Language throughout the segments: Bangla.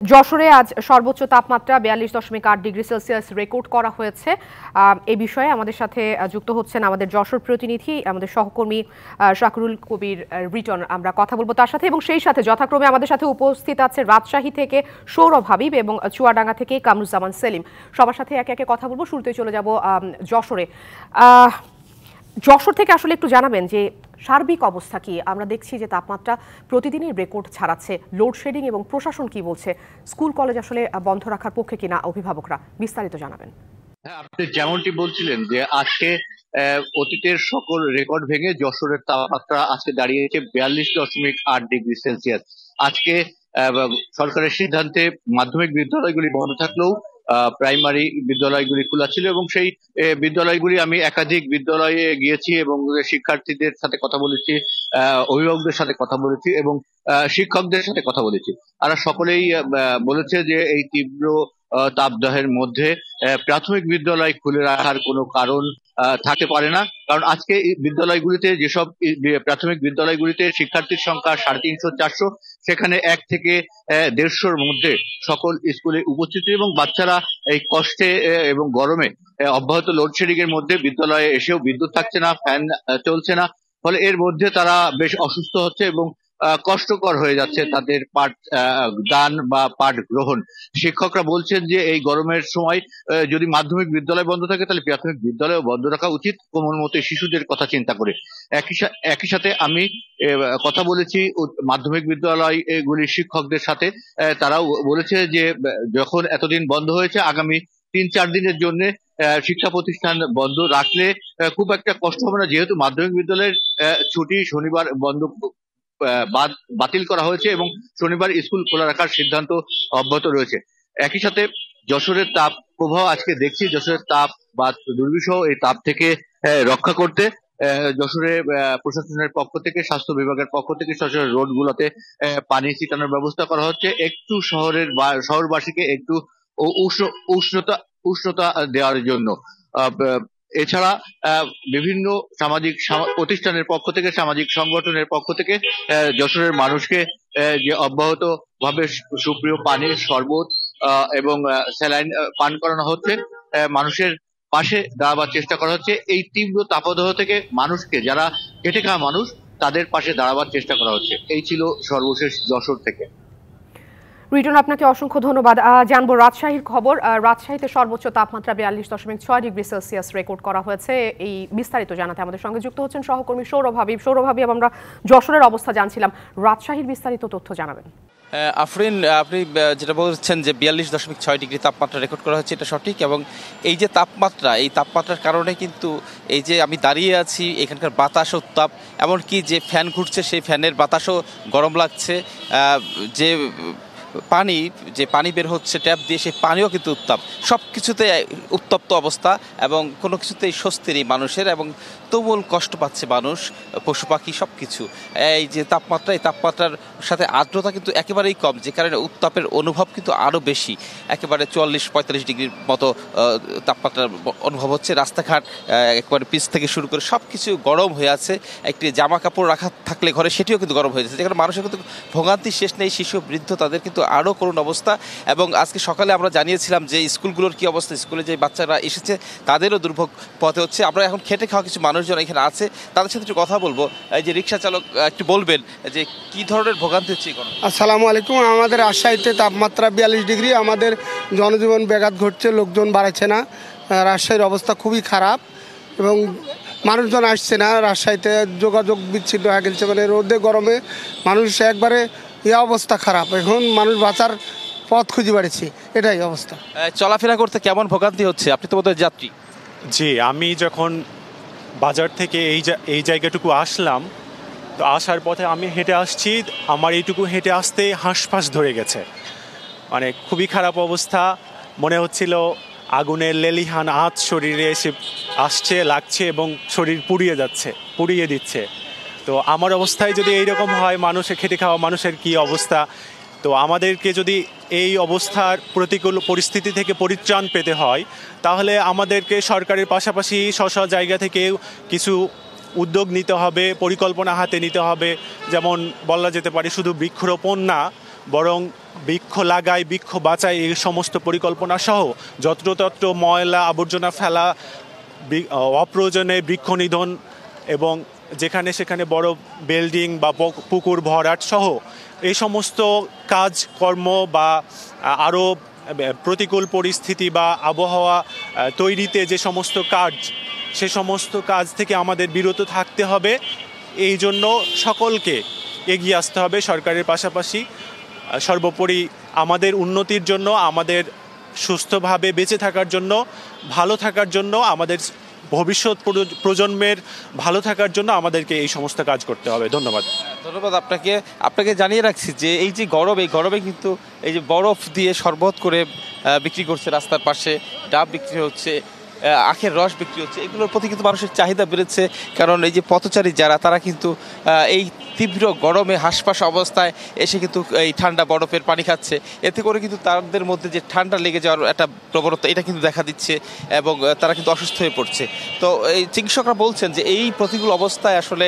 যশোরে আজ সর্বোচ্চ তাপমাত্রা ৪২.৮ ডিগ্রি সেলসিয়াস রেকর্ড করা হয়েছে। এই বিষয়ে আমাদের সাথে যুক্ত হচ্ছেন আমাদের যশোর প্রতিনিধি, আমাদের সহকর্মী শাকরুল কবির রিটন। আমরা কথা বলবো তার সাথে, এবং সেই সাথে যথাক্রমে আমাদের সাথে উপস্থিত আছে রাজশাহী থেকে সৌরভ হাবিব এবং চুয়াডাঙ্গা থেকে কামরুজ্জামান সেলিম। সবার সাথে একে একে কথা বলবো। শুরুতেই চলে যাব যশোরে। যশোর থেকে আসলে একটু জানাবেন যে সার্বিক অবস্থা কি? আমরা দেখছি যে তাপমাত্রা প্রতিদিনই রেকর্ড ছাড়াচ্ছে, লোডশেডিং এবং প্রশাসন কি বলছে, স্কুল কলেজ আসলে বন্ধ রাখার পক্ষে কিনা অভিভাবকরা, বিস্তারিত জানাবেন। হ্যাঁ, আপনি যেমনটি বলছিলেন যে আজকে অতীতের সকল রেকর্ড ভেঙে যশোরের তাপমাত্রা আজকে দাঁড়িয়েছে ৪২.৮ ডিগ্রি সেলসিয়াস। আজকে সরকারের সিদ্ধান্তে মাধ্যমিক বিদ্যালয়গুলি বন্ধ থাকলেও প্রাইমারি বিদ্যালয়গুলি খোলা ছিল, এবং সেই বিদ্যালয়গুলি আমি একাধিক বিদ্যালয়ে গিয়েছি এবং শিক্ষার্থীদের সাথে কথা বলেছি, অভিভাবকদের সাথে কথা বলেছি এবং শিক্ষকদের সাথে কথা বলেছি। আর সকলেই বলেছে যে এই তীব্র তাপদাহের মধ্যে প্রাথমিক বিদ্যালয় খুলে রাখার কোনো কারণ থাকতে পারে না, কারণ আজকে বিদ্যালয়গুলিতে যেসব প্রাথমিক বিদ্যালয়গুলিতে শিক্ষার্থীর সংখ্যা 350-400, সেখানে 1 থেকে 150-র মধ্যে সকল স্কুলে উপস্থিতি, এবং বাচ্চারা এই কষ্টে এবং গরমে অব্যাহত লোডশেডিং এর মধ্যে বিদ্যালয়ে এসেও বিদ্যুৎ থাকছে না, ফ্যান চলছে না, ফলে এর মধ্যে তারা বেশ অসুস্থ হচ্ছে এবং কষ্টকর হয়ে যাচ্ছে তাদের পাঠ দান বা পাঠ গ্রহণ। শিক্ষকরা বলছেন যে এই গরমের সময় যদি মাধ্যমিক বিদ্যালয় বন্ধ থাকে তাহলে প্রাথমিক বিদ্যালয় বন্ধ রাখা উচিত, কোমলমতি শিশুদের কথা চিন্তা করে। একই সাথে আমি কথা বলেছি মাধ্যমিক বিদ্যালয় গুলির শিক্ষকদের সাথে। তারাও বলেছে যে যখন এতদিন বন্ধ হয়েছে, আগামী 3-4 দিনের জন্য শিক্ষা প্রতিষ্ঠান বন্ধ রাখলে খুব একটা কষ্ট হবে না, যেহেতু মাধ্যমিক বিদ্যালয়ের ছুটি শনিবার বন্ধ বাতিল করা হয়েছে এবং শনিবার স্কুল খোলা রাখার সিদ্ধান্ত অব্যাহত রয়েছে। একই সাথে যশোরের তাপ প্রবাহ আজকে দেখছি, যশোরের তাপ বা দুর্বিষহ এই তাপ থেকে রক্ষা করতে যশোরে প্রশাসনের পক্ষ থেকে, স্বাস্থ্য বিভাগের পক্ষ থেকে যশোরের রোড গুলোতে পানি ছিটানোর ব্যবস্থা করা হচ্ছে, একটু শহরবাসীকে একটু উষ্ণতা দেওয়ার জন্য। এছাড়া বিভিন্ন সামাজিক প্রতিষ্ঠানের পক্ষ থেকে, সামাজিক সংগঠনের পক্ষ থেকে যশোরের মানুষকে যে অব্যাহত ভাবে সুপ্রিয় পানি, শরবত এবং স্যালাইন পান করানো হচ্ছে, মানুষের পাশে দাঁড়াবার চেষ্টা করা হচ্ছে। এই তীব্র তাপদাহ থেকে মানুষকে, যারা খেটে খাওয়া মানুষ, তাদের পাশে দাঁড়াবার চেষ্টা করা হচ্ছে। এই ছিল সর্বশেষ যশোর থেকে। রিটন, আপনাকে অসংখ্য ধন্যবাদ। জানবো রাজশাহীর খবর। রাজশাহীতে সর্বোচ্চ তাপমাত্রা ৪২.৬ ডিগ্রি সেলসিয়াস রেকর্ড করা হয়েছে। এই বিস্তারিত জানাতে আমাদের সঙ্গে যুক্ত হচ্ছেন সহকর্মী সৌরভ হাবিব। আমরা যশোরের অবস্থা জানছিলাম, রাজশাহীর বিস্তারিত তথ্য জানাবেন। আফরিন, আপনি যেটা বলছেন যে ৪২.৬ ডিগ্রি তাপমাত্রা রেকর্ড করা হচ্ছে, এটা সঠিক। এবং এই যে এই তাপমাত্রার কারণে কিন্তু এই যে আমি দাঁড়িয়ে আছি, এখানকার বাতাসও উত্তাপ, এমনকি যে ফ্যান ঘুরছে সেই ফ্যানের বাতাসও গরম লাগছে। যে পানি বের হচ্ছে ট্যাপ দিয়ে, সেই পানিও কিন্তু উত্তাপ। সব কিছুতে উত্তপ্ত অবস্থা এবং কোনো কিছুতেই স্বস্তি নেই মানুষের, এবং তুমুল কষ্ট পাচ্ছে মানুষ, পশু পাখি, সব কিছু। এই যে এই তাপমাত্রার সাথে আর্দ্রতা কিন্তু একেবারেই কম, যে কারণে উত্তাপের অনুভব কিন্তু আরও বেশি। একেবারে ৪৪-৪৫ ডিগ্রির মতো তাপমাত্রার অনুভব হচ্ছে। রাস্তাঘাট একেবারে পিচ থেকে শুরু করে সব কিছু গরম হয়ে আছে। একটি জামা কাপড় রাখা থাকলে ঘরে, সেটিও কিন্তু গরম হয়ে যাচ্ছে, যেখানে মানুষের কিন্তু ভোগান্তি শেষ নেই। শিশু, বৃদ্ধ, তাদের কিন্তু আরও করুণ অবস্থা। এবং আজকে সকালে আমরা জানিয়েছিলাম যে স্কুলগুলোর কি অবস্থা, স্কুলে যে বাচ্চারা এসেছে তাদেরও দুর্ভোগ পথে হচ্ছে। আমরা এখন খেটে খাওয়া কিছু মানুষজন এখানে আছে, তাদের সাথে একটু কথা বলবো। এই যে রিক্সা চালক, একটু বলবেন যে কি ধরনের ভোগান্তি হচ্ছে? আসসালামু আলাইকুম। আমাদের রাজশাহীতে তাপমাত্রা ৪২ ডিগ্রি, আমাদের জনজীবন ব্যাঘাত ঘটছে, লোকজন বাড়ছে না, রাজশাহীর অবস্থা খুবই খারাপ এবং মানুষজন আসছে না। রাজশাহীতে যোগাযোগ বিচ্ছিন্ন হয়ে গেছে, মানে রোদে গরমে মানুষ একবারে অবস্থা খারাপ। এখন মানুষ বাঁচার পথ খুঁজে বেড়াচ্ছে, এটাই অবস্থা। চলাফেরা করতে কেমন ভোগান্তি হচ্ছে? আপনি তো বোধহয় যাত্রী। জি, আমি যখন বাজার থেকে এই জায়গাটুকু আসলাম, তো আসার পথে আমি হেঁটে আসছি, আমার এইটুকু হেঁটে আসতে হাঁসফাঁস ধরে গেছে, মানে খুবই খারাপ অবস্থা। মনে হচ্ছিল আগুনের লেলিহান আঁচ শরীরে এসে লাগছে এবং শরীর পুড়িয়ে দিচ্ছে। তো আমার অবস্থায় যদি এইরকম হয়, খেটে খাওয়া মানুষের কি অবস্থা? তো আমাদেরকে যদি এই অবস্থার প্রতিকূল পরিস্থিতি থেকে পরিত্রাণ পেতে হয়, তাহলে আমাদেরকে সরকারের পাশাপাশি স্ব জায়গা থেকে কিছু উদ্যোগ নিতে হবে, পরিকল্পনা হাতে নিতে হবে। যেমন বলা যেতে পারে শুধু বৃক্ষরোপণ না, বরং বৃক্ষ লাগাই বৃক্ষ বাঁচাই এই সমস্ত পরিকল্পনা সহ যত্রতত্র ময়লা আবর্জনা ফেলা, অপ্রয়োজনে বৃক্ষ নিধন এবং যেখানে সেখানে বড় বিল্ডিং বা পুকুর ভরাট সহ এই সমস্ত কাজকর্ম বা আরও প্রতিকূল পরিস্থিতি বা আবহাওয়া তৈরিতে যে সমস্ত কাজ, সে সমস্ত কাজ থেকে আমাদের বিরত থাকতে হবে। এই জন্য সকলকে এগিয়ে আসতে হবে সরকারের পাশাপাশি। সর্বোপরি আমাদের উন্নতির জন্য, আমাদের সুস্থভাবে বেঁচে থাকার জন্য, ভালো থাকার জন্য, আমাদের ভবিষ্যৎ প্রজন্মের ভালো থাকার জন্য আমাদেরকে এই সমস্ত কাজ করতে হবে। ধন্যবাদ। ধন্যবাদ আপনাকে জানিয়ে রাখছি যে এই যে গরম, এই গরমে কিন্তু এই যে বরফ দিয়ে শরবত করে বিক্রি করছে রাস্তার পাশে, ডাব বিক্রি হচ্ছে, আখের রস বিক্রি হচ্ছে, এগুলোর প্রতি কিন্তু মানুষের চাহিদা বেড়েছে। কারণ এই যে পথচারী যারা, তারা কিন্তু এই তীব্র গরমে হাঁসফাঁস অবস্থায় এসে কিন্তু এই ঠান্ডা বরফের পানি খাচ্ছে। এতে করে কিন্তু তাদের মধ্যে যে ঠান্ডা লেগে যাওয়ার একটা প্রবণতা, এটা কিন্তু দেখা দিচ্ছে এবং তারা কিন্তু অসুস্থ হয়ে পড়ছে। তো এই চিকিৎসকরা বলছেন যে এই প্রতিকূল অবস্থায় আসলে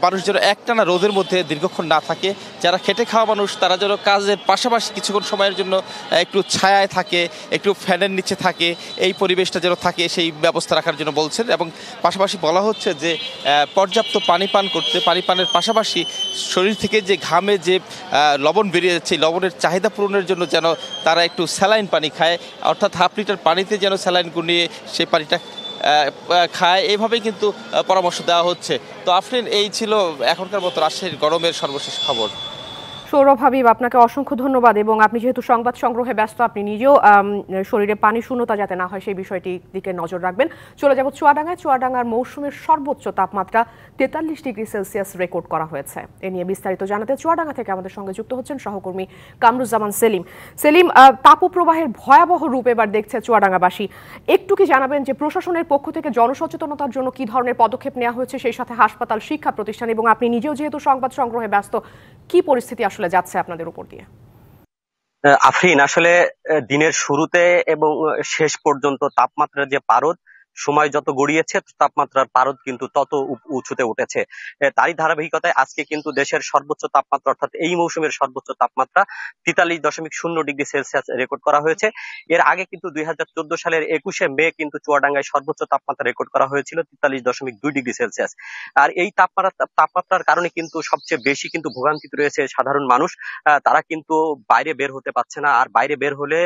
মানুষ যেন একটানা রোদের মধ্যে দীর্ঘক্ষণ না থাকে। যারা খেটে খাওয়া মানুষ, তারা যেন কাজের পাশাপাশি কিছুক্ষণ সময়ের জন্য একটু ছায়ায় থাকে, একটু ফ্যানের নিচে থাকে, এই পরিবেশটা যেন থাকে সেই ব্যবস্থা রাখার জন্য বলছেন। এবং পাশাপাশি বলা হচ্ছে যে পর্যাপ্ত পানি পান করতে, পানি পানের পাশাপাশি শরীর থেকে যে ঘামে যে লবণ বেরিয়ে যাচ্ছে, লবণের চাহিদা পূরণের জন্য যেন তারা একটু স্যালাইন পানি খায়, অর্থাৎ হাফ লিটার পানিতে যেন স্যালাইন গুলিয়ে সেই পানিটা খায়, এইভাবেই কিন্তু পরামর্শ দেওয়া হচ্ছে। তো আফরিন, এই ছিল এখনকার মতো রাজশাহীর গরমের সর্বশেষ খবর। সৌরভ হাবিব, আপনাকে অসংখ্য ধন্যবাদ। এবং আপনি যেহেতু সংবাদ সংগ্রহে ব্যস্ত, আপনি নিজেও শরীরে পানি শূন্যতা যাতে না হয় সেই বিষয়টির দিকে নজর রাখবেন। চলে যাব চুয়াডাঙ্গায়। চুয়াডাঙ্গার মৌসুমের সর্বোচ্চ তাপমাত্রা 43 ডিগ্রি সেলসিয়াস রেকর্ড করা হয়েছে। এ নিয়ে বিস্তারিত জানাতে চুয়াডাঙ্গা থেকে আমাদের সঙ্গে যুক্ত হচ্ছেন সহকর্মী কামরুজ্জামান সেলিম। সেলিম, তাপপ্রবাহের ভয়াবহ রূপ এবার দেখছে চুয়াডাঙ্গাবাসী। একটু কি জানাবেন যে প্রশাসনের পক্ষ থেকে জনসচেতনতার জন্য কি ধরনের পদক্ষেপ নেওয়া হয়েছে, সেই সাথে হাসপাতাল, শিক্ষা প্রতিষ্ঠান এবং আপনি নিজেও যেহেতু সংবাদ সংগ্রহে ব্যস্ত, কি পরিস্থিতি আসলে যাচ্ছে আপনাদের উপর দিয়ে? আফরিন, আসলে দিনের শুরুতে এবং শেষ পর্যন্ত তাপমাত্রার যে পারদ, সময় যত গড়িয়েছে তাপমাত্রার পারদ কিন্তু তত উঁচুতে উঠেছে। তারই ধারাবাহিকতায় আজকে কিন্তু দেশের সর্বোচ্চ তাপমাত্রা, অর্থাৎ এই মৌসুমের সর্বোচ্চ তাপমাত্রা 43.0 ডিগ্রি সেলসিয়াস রেকর্ড করা হয়েছে। এর আগে কিন্তু 2014 সালের 21শে মে কিন্তু চুয়াডাঙ্গায় সর্বোচ্চ তাপমাত্রা রেকর্ড করা হয়েছিল 43.2 ডিগ্রি সেলসিয়াস। আর এই তাপমাত্রার কারণে কিন্তু সবচেয়ে বেশি কিন্তু ভোগান্তিতে রয়েছে সাধারণ মানুষ। তারা কিন্তু বাইরে বের হতে পারছে না, আর বাইরে বের হলে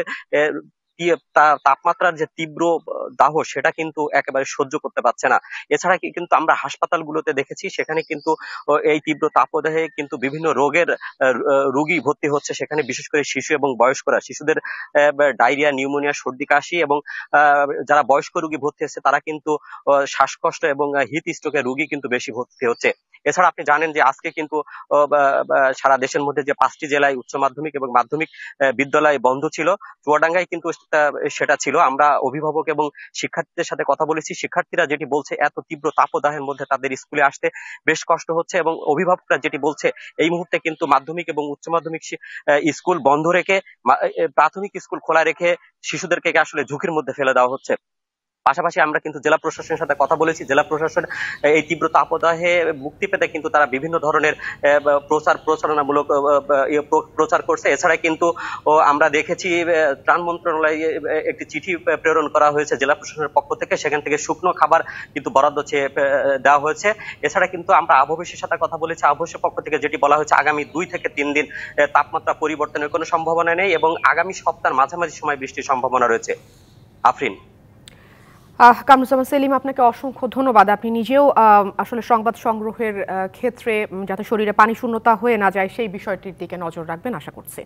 তাপমাত্রার যে তীব্র দাহ, সেটা কিন্তু একেবারে সহ্য করতে পারছে না। এছাড়া কিন্তু আমরা হাসপাতালগুলোতে দেখেছি, সেখানে কিন্তু এই তীব্র তাপদাহে কিন্তু বিভিন্ন রোগের রোগী ভর্তি হচ্ছে সেখানে, বিশেষ করে শিশু এবং বয়স্করা। শিশুদের ডায়রিয়া, নিউমোনিয়া, সর্দি কাশি এবং যারা বয়স্ক রোগী ভর্তি হচ্ছে তারা কিন্তু শ্বাসকষ্ট এবং হিট স্ট্রোকের রোগী কিন্তু বেশি ভর্তি হচ্ছে। এছাড়া আপনি জানেন যে আজকে কিন্তু সারা দেশের মধ্যে যে 5টি জেলায় উচ্চ মাধ্যমিক এবং মাধ্যমিক বিদ্যালয় বন্ধ ছিল, চুয়াডাঙ্গায় কিন্তু সেটা ছিল। আমরা অভিভাবক এবং শিক্ষার্থীদের সাথে কথা বলেছি। শিক্ষার্থীরা যেটি বলছে, এত তীব্র তাপদাহের মধ্যে তাদের স্কুলে আসতে বেশ কষ্ট হচ্ছে, এবং অভিভাবকরা যেটি বলছে, এই মুহূর্তে কিন্তু মাধ্যমিক এবং উচ্চ মাধ্যমিক স্কুল বন্ধ রেখে, প্রাথমিক স্কুল খোলা রেখে শিশুদেরকে আসলে ঝুঁকির মধ্যে ফেলে দেওয়া হচ্ছে। পাশাপাশি আমরা কিন্তু জেলা প্রশাসনের সাথে কথা বলেছি। জেলা প্রশাসন এই তীব্র তাপদাহে মুক্তি পেতে কিন্তু তারা বিভিন্ন ধরনের প্রচারণামূলক প্রচার করছে। এছাড়া কিন্তু আমরা দেখেছি ত্রাণ মন্ত্রণালয়ে একটি চিঠি প্রেরণ করা হয়েছে জেলা প্রশাসনের পক্ষ থেকে, সেখান থেকে শুকনো খাবার কিন্তু বরাদ্দ চেয়ে দেওয়া হয়েছে। এছাড়া কিন্তু আমরা আবহাওয়ার সাথে কথা বলেছি। আবহাওয়ার পক্ষ থেকে যেটি বলা হয়েছে, আগামী 2 থেকে 3 দিন তাপমাত্রা পরিবর্তনের কোনো সম্ভাবনা নেই এবং আগামী সপ্তাহের মাঝামাঝি সময় বৃষ্টির সম্ভাবনা রয়েছে। আফরিন। কামরুজ্জামান সেলিম, আপনাকে অসংখ্য ধন্যবাদ। আপনি নিজেও আসলে সংবাদ সংগ্রহের ক্ষেত্রে যাতে শরীরে পানি শূন্যতা হয়ে না যায় সেই বিষয়টির দিকে নজর রাখবেন আশা করছি।